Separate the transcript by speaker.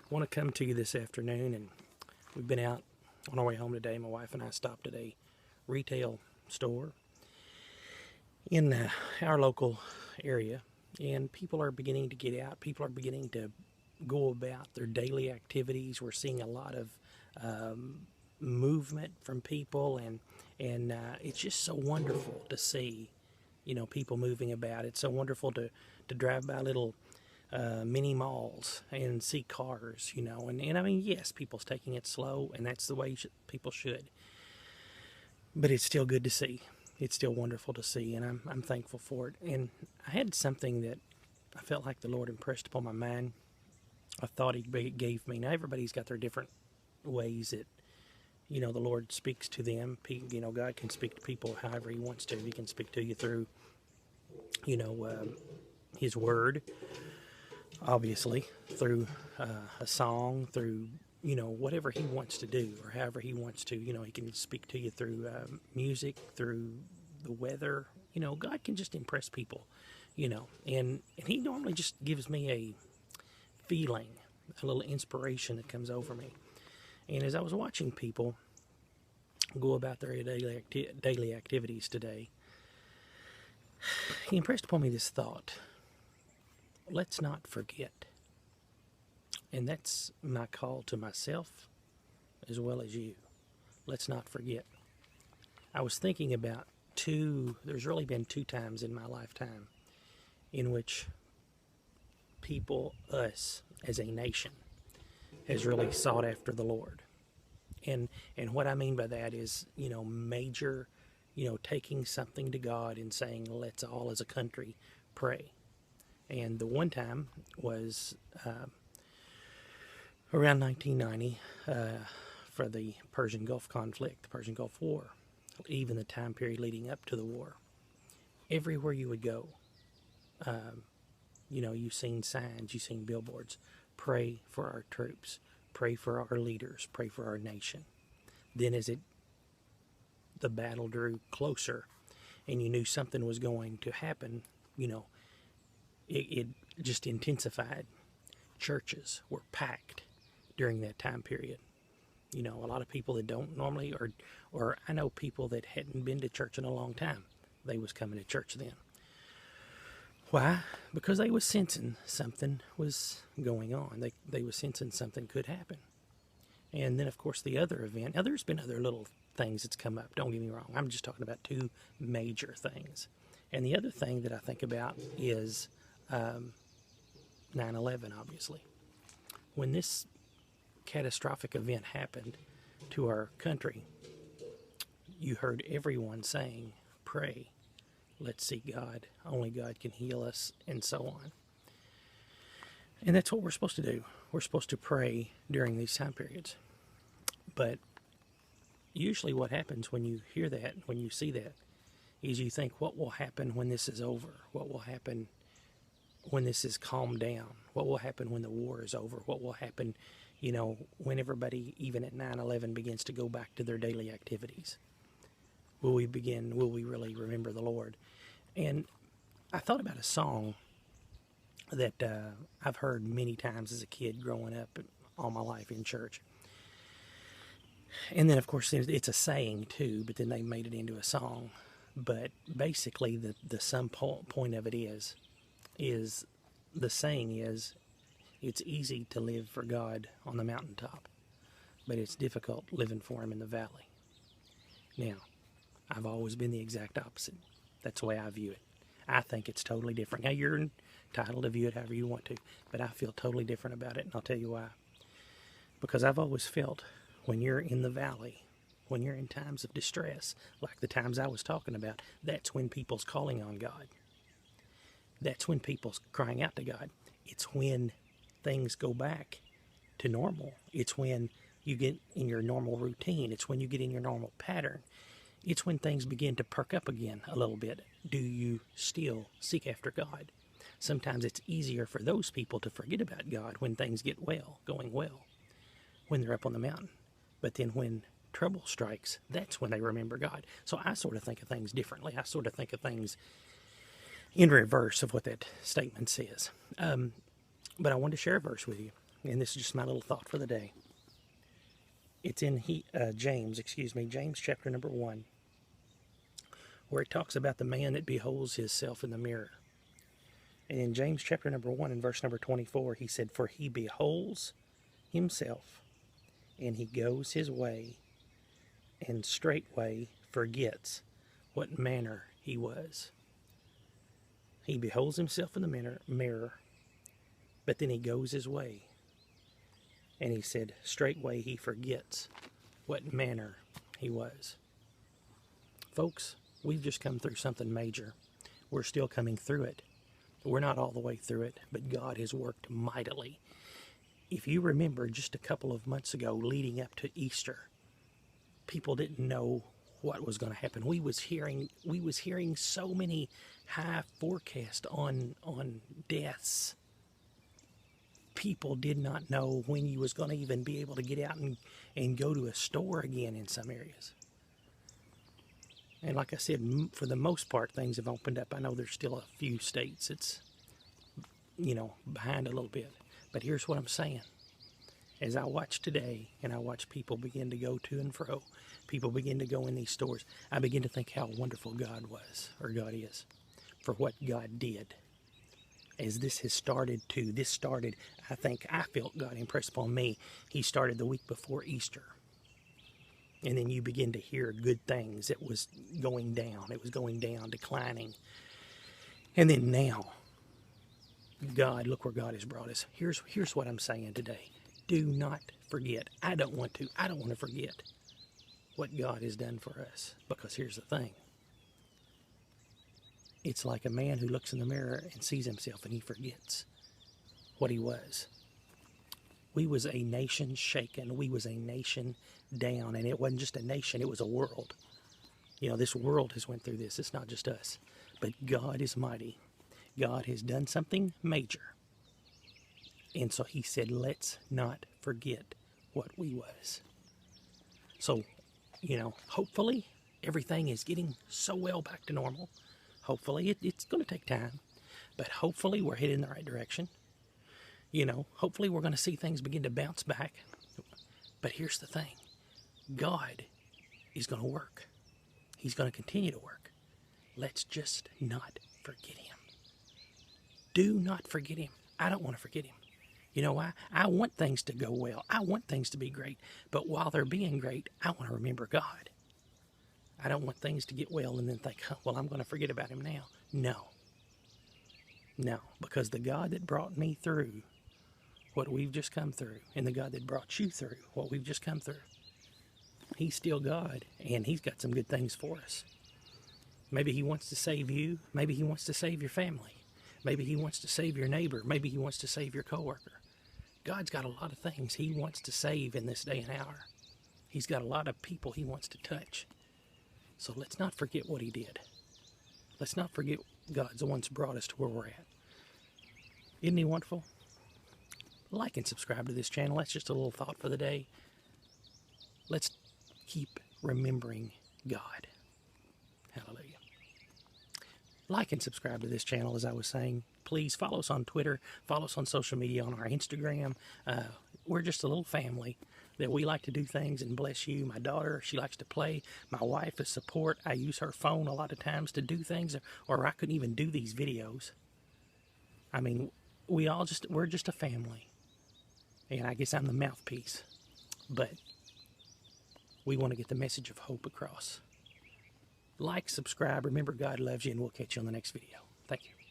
Speaker 1: want to come to you this afternoon, and we've been out on our way home today. My wife and I stopped at a retail store in our local area, and people are beginning to get out. People are beginning to go about their daily activities. We're seeing a lot of movement from people, and it's just so wonderful to see, people moving about. It's so wonderful to drive by little mini malls and see cars, and I mean, yes, people's taking it slow, and that's the way people should. But it's still good to see. It's still wonderful to see, and I'm thankful for it. And I had something that I felt like the Lord impressed upon my mind. I thought He gave me. Now, everybody's got their different ways that, the Lord speaks to them. God can speak to people however He wants to. He can speak to you through, His Word, obviously, through a song, through, whatever He wants to do, or however He wants to. He can speak to you through music, through the weather. God can just impress people, and He normally just gives me a feeling, a little inspiration that comes over me. And as I was watching people go about their daily activities today, He impressed upon me this thought: let's not forget. And that's my call to myself as well as you. Let's not forget. I was thinking about there's really been two times in my lifetime in which people, us as a nation, has really sought after the Lord. And what I mean by that is, major, taking something to God and saying, let's all as a country pray. And the one time was around 1990 for the Persian Gulf conflict, the Persian Gulf War, even the time period leading up to the war. Everywhere you would go, you've seen signs, you've seen billboards: pray for our troops, pray for our leaders, pray for our nation. Then as the battle drew closer and you knew something was going to happen, it just intensified. Churches were packed during that time period. A lot of people that don't normally, or I know people that hadn't been to church in a long time, they was coming to church then. Why? Because they was sensing something was going on. They was sensing something could happen. And then, of course, the other event. Now, there's been other little things that's come up. Don't get me wrong. I'm just talking about two major things. And the other thing that I think about is 9/11, obviously. When this catastrophic event happened to our country, you heard everyone saying, pray. Let's see God. Only God can heal us, and so on. And that's what we're supposed to do. We're supposed to pray during these time periods. But usually what happens when you hear that, when you see that, is you think, what will happen when this is over? What will happen when this is calmed down? What will happen when the war is over? What will happen, when everybody, even at 9/11, begins to go back to their daily activities? Will we really remember the Lord? And I thought about a song that I've heard many times as a kid growing up all my life in church. And then, of course, it's a saying too, but then they made it into a song. But basically, the sum point of it is the saying is, it's easy to live for God on the mountaintop, but it's difficult living for Him in the valley. Now, I've always been the exact opposite. That's the way I view it. I think it's totally different. Now, you're entitled to view it however you want to, but I feel totally different about it, and I'll tell you why. Because I've always felt when you're in the valley, when you're in times of distress, like the times I was talking about, that's when people's calling on God. That's when people's crying out to God. It's when things go back to normal. It's when you get in your normal routine. It's when you get in your normal pattern. It's when things begin to perk up again a little bit. Do you still seek after God? Sometimes it's easier for those people to forget about God when things get going well, when they're up on the mountain. But then when trouble strikes, that's when they remember God. So I sort of think of things differently. I sort of think of things in reverse of what that statement says. But I wanted to share a verse with you. and this is just my little thought for the day. It's in James chapter number 1, where it talks about the man that beholds himself in the mirror. And in James chapter number 1 and verse number 24, he said, "For he beholds himself, and he goes his way, and straightway forgets what manner he was." He beholds himself in the mirror, but then he goes his way. And he said, straightway he forgets what manner he was. Folks, we've just come through something major. We're still coming through it. We're not all the way through it, but God has worked mightily. If you remember just a couple of months ago, leading up to Easter, people didn't know what was going to happen. We was hearing so many high forecasts on deaths. People did not know when you was going to even be able to get out and go to a store again in some areas. And like I said, for the most part, things have opened up. I know there's still a few states it's, behind a little bit. But here's what I'm saying. As I watch today, and I watch people begin to go to and fro, people begin to go in these stores, I begin to think how wonderful God was, or God is, for what God did. As this started, I felt God impressed upon me. He started the week before Easter. And then you begin to hear good things. It was going down. It was going down, declining. And then now, God, look where God has brought us. Here's what I'm saying today. Do not forget. I don't want to forget what God has done for us. Because here's the thing. It's like a man who looks in the mirror and sees himself and he forgets what he was. We was a nation shaken. We was a nation down. And it wasn't just a nation, it was a world. This world has went through this. It's not just us. But God is mighty. God has done something major. And so he said, let's not forget what we was. So, hopefully everything is getting so well back to normal. Hopefully, it's going to take time, but hopefully we're heading in the right direction. Hopefully we're going to see things begin to bounce back. But here's the thing. God is going to work. He's going to continue to work. Let's just not forget him. Do not forget him. I don't want to forget him. You know why? I want things to go well. I want things to be great. But while they're being great, I want to remember God. I don't want things to get well and then think, well, I'm going to forget about him now. No, because the God that brought me through what we've just come through, and the God that brought you through what we've just come through, he's still God, and he's got some good things for us. Maybe he wants to save you. Maybe he wants to save your family. Maybe he wants to save your neighbor. Maybe he wants to save your coworker. God's got a lot of things he wants to save in this day and hour. He's got a lot of people he wants to touch. So let's not forget what he did. Let's not forget God's the one's brought us to where we're at. Isn't he wonderful? Like and subscribe to this channel. That's just a little thought for the day. Let's keep remembering God. Hallelujah. Like and subscribe to this channel, as I was saying. Please follow us on Twitter. Follow us on social media, on our Instagram. We're just a little family that we like to do things and bless you. My daughter, she likes to play. My wife is support. I use her phone a lot of times to do things, or I couldn't even do these videos. I mean, we're just a family. And I guess I'm the mouthpiece. But we want to get the message of hope across. Like, subscribe, remember God loves you, and we'll catch you on the next video. Thank you.